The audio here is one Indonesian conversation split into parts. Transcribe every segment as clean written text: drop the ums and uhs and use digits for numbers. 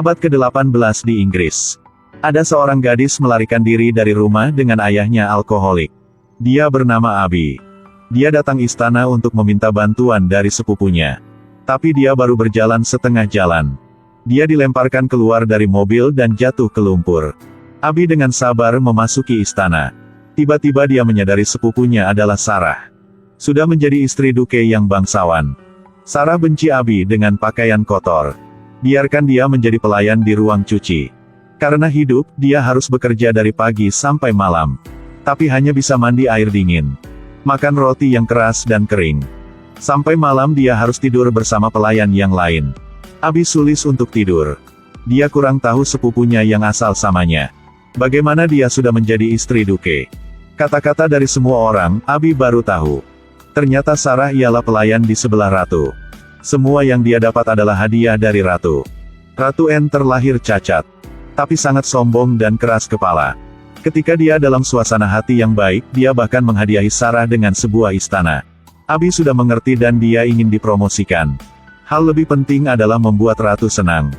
Abad ke-18 di Inggris. Ada seorang gadis melarikan diri dari rumah dengan ayahnya alkoholik. Dia bernama Abby. Dia datang istana untuk meminta bantuan dari sepupunya. Tapi dia baru berjalan setengah jalan. Dia dilemparkan keluar dari mobil dan jatuh ke lumpur. Abby dengan sabar memasuki istana. Tiba-tiba dia menyadari sepupunya adalah Sarah. Sudah menjadi istri duke yang bangsawan. Sarah benci Abby dengan pakaian kotor. Biarkan dia menjadi pelayan di ruang cuci. Karena hidup, dia harus bekerja dari pagi sampai malam. Tapi hanya bisa mandi air dingin. Makan roti yang keras dan kering. Sampai malam dia harus tidur bersama pelayan yang lain. Abby sulis untuk tidur. Dia kurang tahu sepupunya yang asal samanya. Bagaimana dia sudah menjadi istri duke. Kata-kata dari semua orang, Abby baru tahu. Ternyata Sarah ialah pelayan di sebelah ratu. Semua yang dia dapat adalah hadiah dari ratu. Ratu Anne terlahir cacat. Tapi sangat sombong dan keras kepala. Ketika dia dalam suasana hati yang baik, dia bahkan menghadiahi Sarah dengan sebuah istana. Abby sudah mengerti dan dia ingin dipromosikan. Hal lebih penting adalah membuat ratu senang.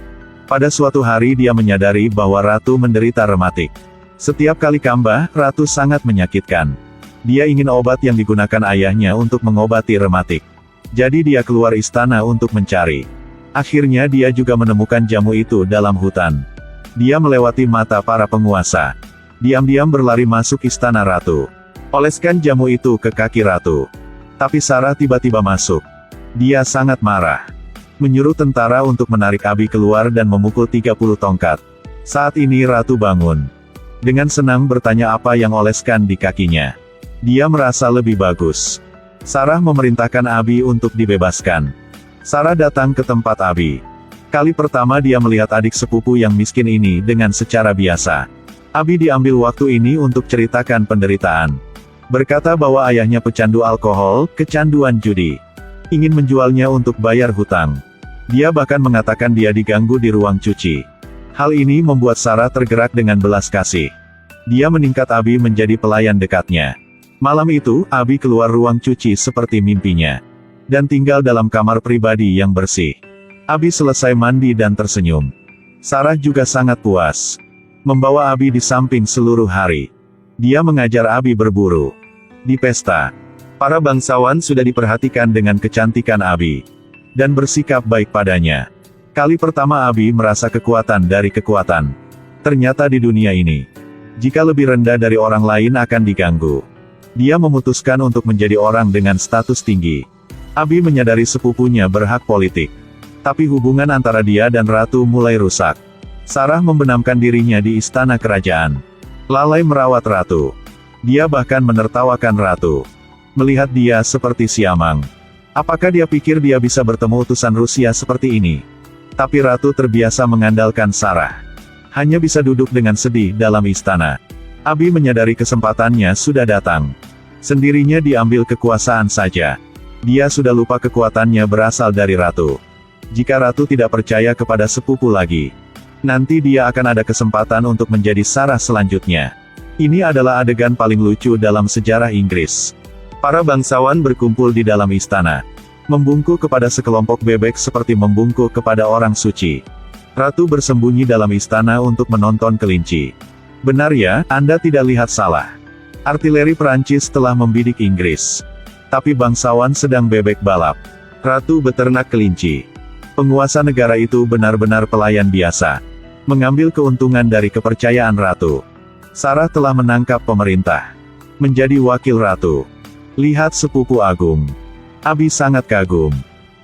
Pada suatu hari dia menyadari bahwa ratu menderita rematik. Setiap kali kambah, ratu sangat menyakitkan. Dia ingin obat yang digunakan ayahnya untuk mengobati rematik. Jadi dia keluar istana untuk mencari. Akhirnya dia juga menemukan jamu itu dalam hutan. Dia melewati mata para penguasa. Diam-diam berlari masuk istana ratu. Oleskan jamu itu ke kaki ratu. Tapi Sarah tiba-tiba masuk. Dia sangat marah. Menyuruh tentara untuk menarik Abby keluar dan memukul 30 tongkat. Saat ini ratu bangun. Dengan senang bertanya apa yang oleskan di kakinya. Dia merasa lebih bagus. Sarah memerintahkan Abby untuk dibebaskan. Sarah datang ke tempat Abby. Kali pertama dia melihat adik sepupu yang miskin ini dengan secara biasa. Abby diambil waktu ini untuk ceritakan penderitaan. Berkata bahwa ayahnya pecandu alkohol, kecanduan judi. Ingin menjualnya untuk bayar hutang. Dia bahkan mengatakan dia diganggu di ruang cuci. Hal ini membuat Sarah tergerak dengan belas kasih. Dia meningkat Abby menjadi pelayan dekatnya. Malam itu, Abby keluar ruang cuci seperti mimpinya. Dan tinggal dalam kamar pribadi yang bersih. Abby selesai mandi dan tersenyum. Sarah juga sangat puas. Membawa Abby di samping seluruh hari. Dia mengajar Abby berburu. Di pesta, para bangsawan sudah diperhatikan dengan kecantikan Abby. Dan bersikap baik padanya. Kali pertama Abby merasa kekuatan dari kekuatan. Ternyata di dunia ini, jika lebih rendah dari orang lain akan diganggu. Dia memutuskan untuk menjadi orang dengan status tinggi. Abby menyadari sepupunya berhak politik. Tapi hubungan antara dia dan ratu mulai rusak. Sarah membenamkan dirinya di istana kerajaan. Lalai merawat ratu. Dia bahkan menertawakan ratu. Melihat dia seperti siamang. Apakah dia pikir dia bisa bertemu utusan Rusia seperti ini? Tapi ratu terbiasa mengandalkan Sarah. Hanya bisa duduk dengan sedih dalam istana. Abby menyadari kesempatannya sudah datang. Sendirinya diambil kekuasaan saja. Dia sudah lupa kekuatannya berasal dari ratu. Jika ratu tidak percaya kepada sepupu lagi, nanti dia akan ada kesempatan untuk menjadi Sarah selanjutnya. Ini adalah adegan paling lucu dalam sejarah Inggris. Para bangsawan berkumpul di dalam istana. Membungkuk kepada sekelompok bebek seperti membungkuk kepada orang suci. Ratu bersembunyi dalam istana untuk menonton kelinci. Benar ya, Anda tidak lihat salah. Artileri Perancis telah membidik Inggris. Tapi bangsawan sedang bebek balap. Ratu beternak kelinci. Penguasa negara itu benar-benar pelayan biasa. Mengambil keuntungan dari kepercayaan ratu. Sarah telah menangkap pemerintah. Menjadi wakil ratu. Lihat sepupu agung. Abby sangat kagum.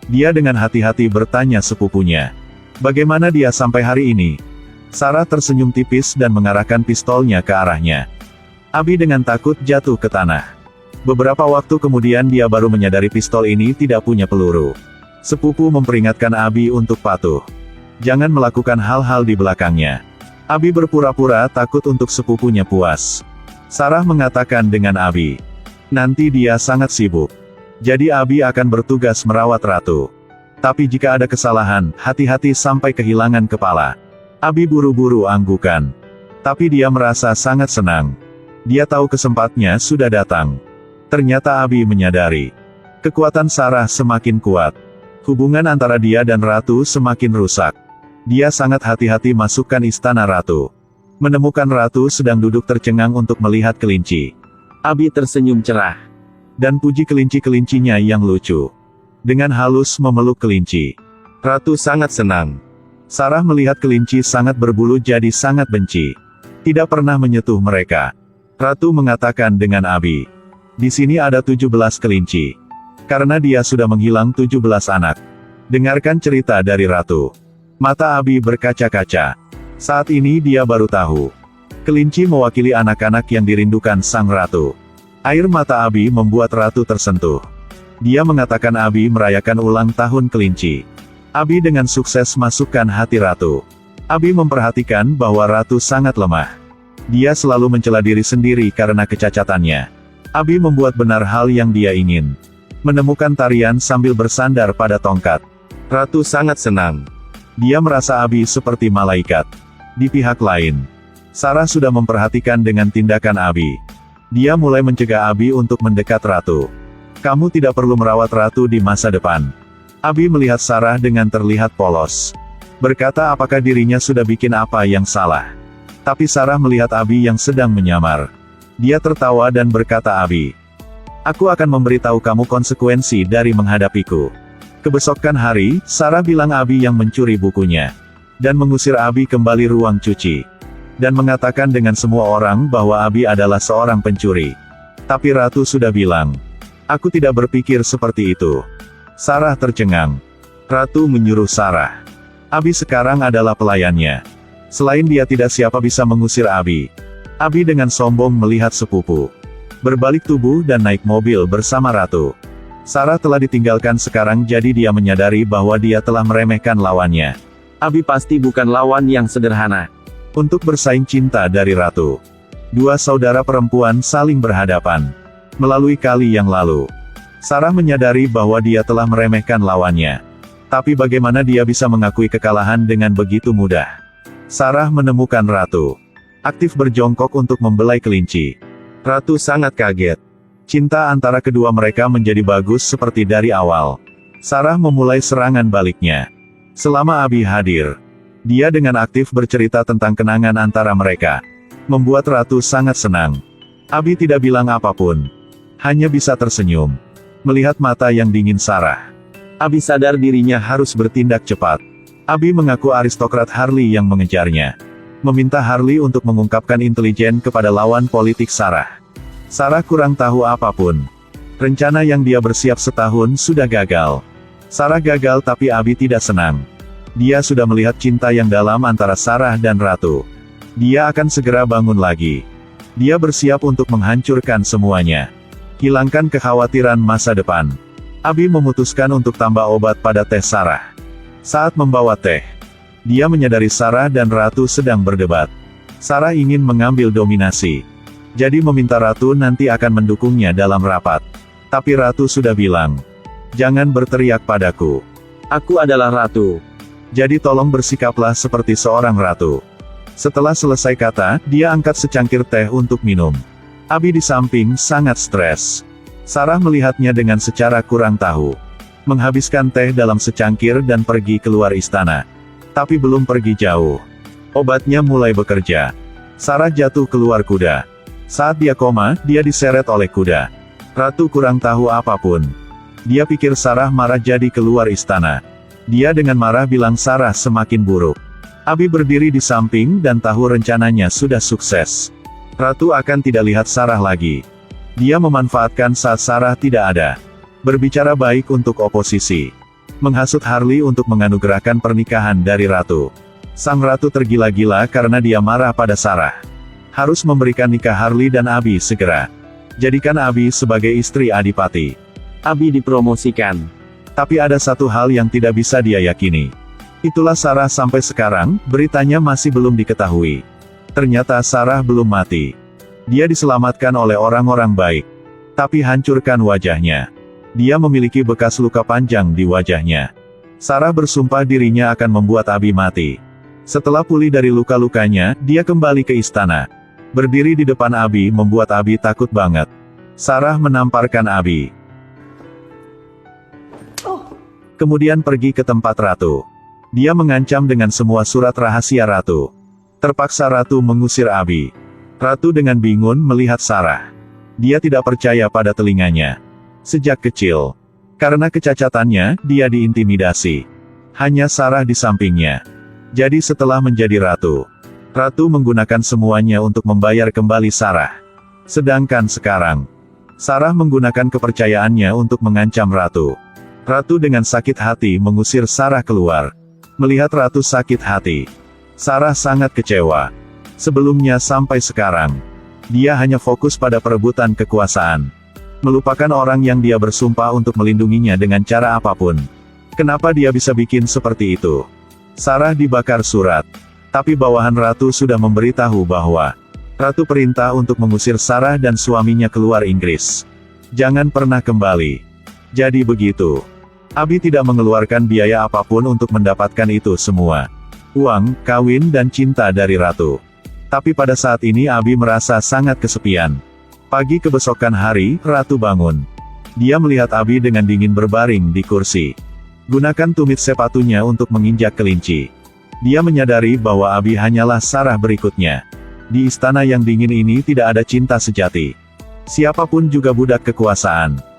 Dia dengan hati-hati bertanya sepupunya. Bagaimana dia sampai hari ini? Sarah tersenyum tipis dan mengarahkan pistolnya ke arahnya. Abby dengan takut jatuh ke tanah. Beberapa waktu kemudian dia baru menyadari pistol ini tidak punya peluru. Sepupu memperingatkan Abby untuk patuh. Jangan melakukan hal-hal di belakangnya. Abby berpura-pura takut untuk sepupunya puas. Sarah mengatakan dengan Abby. Nanti dia sangat sibuk. Jadi Abby akan bertugas merawat ratu. Tapi jika ada kesalahan, hati-hati sampai kehilangan kepala. Abby buru-buru anggukan. Tapi dia merasa sangat senang. Dia tahu kesempatnya sudah datang. Ternyata Abby menyadari. Kekuatan Sarah semakin kuat. Hubungan antara dia dan ratu semakin rusak. Dia sangat hati-hati masukkan istana ratu. Menemukan ratu sedang duduk tercengang untuk melihat kelinci. Abi tersenyum cerah. Dan puji kelinci-kelincinya yang lucu. Dengan halus memeluk kelinci. Ratu sangat senang. Sarah melihat kelinci sangat berbulu jadi sangat benci. Tidak pernah menyentuh mereka. Ratu mengatakan dengan Abi. Di sini ada 17 kelinci. Karena dia sudah menghilang 17 anak. Dengarkan cerita dari Ratu. Mata Abi berkaca-kaca. Saat ini dia baru tahu. Kelinci mewakili anak-anak yang dirindukan sang ratu. Air mata Abi membuat Ratu tersentuh. Dia mengatakan Abi merayakan ulang tahun kelinci. Abi dengan sukses masukkan hati Ratu. Abi memperhatikan bahwa Ratu sangat lemah. Dia selalu mencela diri sendiri karena kecacatannya. Abi membuat benar hal yang dia ingin. Menemukan tarian sambil bersandar pada tongkat. Ratu sangat senang. Dia merasa Abi seperti malaikat. Di pihak lain, Sarah sudah memperhatikan dengan tindakan Abi. Dia mulai mencegah Abi untuk mendekat Ratu. Kamu tidak perlu merawat Ratu di masa depan. Abi melihat Sarah dengan terlihat polos. Berkata apakah dirinya sudah bikin apa yang salah. Tapi Sarah melihat Abi yang sedang menyamar. Dia tertawa dan berkata Abi. Aku akan memberitahu kamu konsekuensi dari menghadapiku. Kebesokan hari, Sarah bilang Abi yang mencuri bukunya. Dan mengusir Abi kembali ruang cuci. Dan mengatakan dengan semua orang bahwa Abi adalah seorang pencuri. Tapi Ratu sudah bilang. Aku tidak berpikir seperti itu. Sarah tercengang. Ratu menyuruh Sarah. Abi sekarang adalah pelayannya. Selain dia tidak siapa bisa mengusir Abi. Abi dengan sombong melihat sepupu. Berbalik tubuh dan naik mobil bersama Ratu. Sarah telah ditinggalkan sekarang jadi dia menyadari bahwa dia telah meremehkan lawannya. Abi pasti bukan lawan yang sederhana. Untuk bersaing cinta dari Ratu. Dua saudara perempuan saling berhadapan. Melalui kali yang lalu. Sarah menyadari bahwa dia telah meremehkan lawannya. Tapi bagaimana dia bisa mengakui kekalahan dengan begitu mudah? Sarah menemukan Ratu. Aktif berjongkok untuk membelai kelinci. Ratu sangat kaget. Cinta antara kedua mereka menjadi bagus seperti dari awal. Sarah memulai serangan baliknya. Selama Abi hadir, dia dengan aktif bercerita tentang kenangan antara mereka. Membuat Ratu sangat senang. Abi tidak bilang apapun. Hanya bisa tersenyum. Melihat mata yang dingin Sarah. Abi sadar dirinya harus bertindak cepat. Abi mengaku aristokrat Harley yang mengejarnya. Meminta Harley untuk mengungkapkan intelijen kepada lawan politik Sarah. Sarah kurang tahu apapun. Rencana yang dia bersiap setahun sudah gagal. Sarah gagal tapi Abi tidak senang. Dia sudah melihat cinta yang dalam antara Sarah dan Ratu. Dia akan segera bangun lagi. Dia bersiap untuk menghancurkan semuanya. Hilangkan kekhawatiran masa depan. Abi memutuskan untuk tambah obat pada teh Sarah. Saat membawa teh, dia menyadari Sarah dan Ratu sedang berdebat. Sarah ingin mengambil dominasi. Jadi meminta Ratu nanti akan mendukungnya dalam rapat. Tapi Ratu sudah bilang, jangan berteriak padaku. Aku adalah Ratu. Jadi tolong bersikaplah seperti seorang ratu. Setelah selesai kata, dia angkat secangkir teh untuk minum. Abi di samping sangat stres. Sarah melihatnya dengan secara kurang tahu. Menghabiskan teh dalam secangkir dan pergi keluar istana. Tapi belum pergi jauh. Obatnya mulai bekerja. Sarah jatuh keluar kuda. Saat dia koma, dia diseret oleh kuda. Ratu kurang tahu apapun. Dia pikir Sarah marah jadi keluar istana. Dia dengan marah bilang Sarah semakin buruk. Abi berdiri di samping dan tahu rencananya sudah sukses. Ratu akan tidak lihat Sarah lagi. Dia memanfaatkan saat Sarah tidak ada. Berbicara baik untuk oposisi. Menghasut Harley untuk menganugerahkan pernikahan dari Ratu. Sang Ratu tergila-gila karena dia marah pada Sarah. Harus memberikan nikah Harley dan Abi segera. Jadikan Abi sebagai istri adipati. Abi dipromosikan. Tapi ada satu hal yang tidak bisa dia yakini. Itulah Sarah sampai sekarang, beritanya masih belum diketahui. Ternyata Sarah belum mati. Dia diselamatkan oleh orang-orang baik. Tapi hancurkan wajahnya. Dia memiliki bekas luka panjang di wajahnya. Sarah bersumpah dirinya akan membuat Abi mati. Setelah pulih dari luka-lukanya, dia kembali ke istana. Berdiri di depan Abi membuat Abi takut banget. Sarah menamparkan Abi. Kemudian pergi ke tempat Ratu. Dia mengancam dengan semua surat rahasia ratu. Terpaksa ratu mengusir Abi. Ratu dengan bingung melihat Sarah. Dia tidak percaya pada telinganya. Sejak kecil, karena kecacatannya, dia diintimidasi. Hanya Sarah di sampingnya. Jadi setelah menjadi ratu, ratu menggunakan semuanya untuk membayar kembali Sarah. Sedangkan sekarang, Sarah menggunakan kepercayaannya untuk mengancam ratu. Ratu dengan sakit hati mengusir Sarah keluar. Melihat ratu sakit hati, Sarah sangat kecewa. Sebelumnya sampai sekarang, dia hanya fokus pada perebutan kekuasaan. Melupakan orang yang dia bersumpah untuk melindunginya dengan cara apapun. Kenapa dia bisa bikin seperti itu? Sarah dibakar surat. Tapi bawahan ratu sudah memberitahu bahwa ratu perintah untuk mengusir Sarah dan suaminya keluar Inggris. Jangan pernah kembali. Jadi begitu. Abi tidak mengeluarkan biaya apapun untuk mendapatkan itu semua. Uang, kawin dan cinta dari ratu. Tapi pada saat ini Abi merasa sangat kesepian. Pagi kebesokan hari, ratu bangun. Dia melihat Abi dengan dingin berbaring di kursi. Gunakan tumit sepatunya untuk menginjak kelinci. Dia menyadari bahwa Abi hanyalah Sarah berikutnya. Di istana yang dingin ini tidak ada cinta sejati. Siapapun juga budak kekuasaan.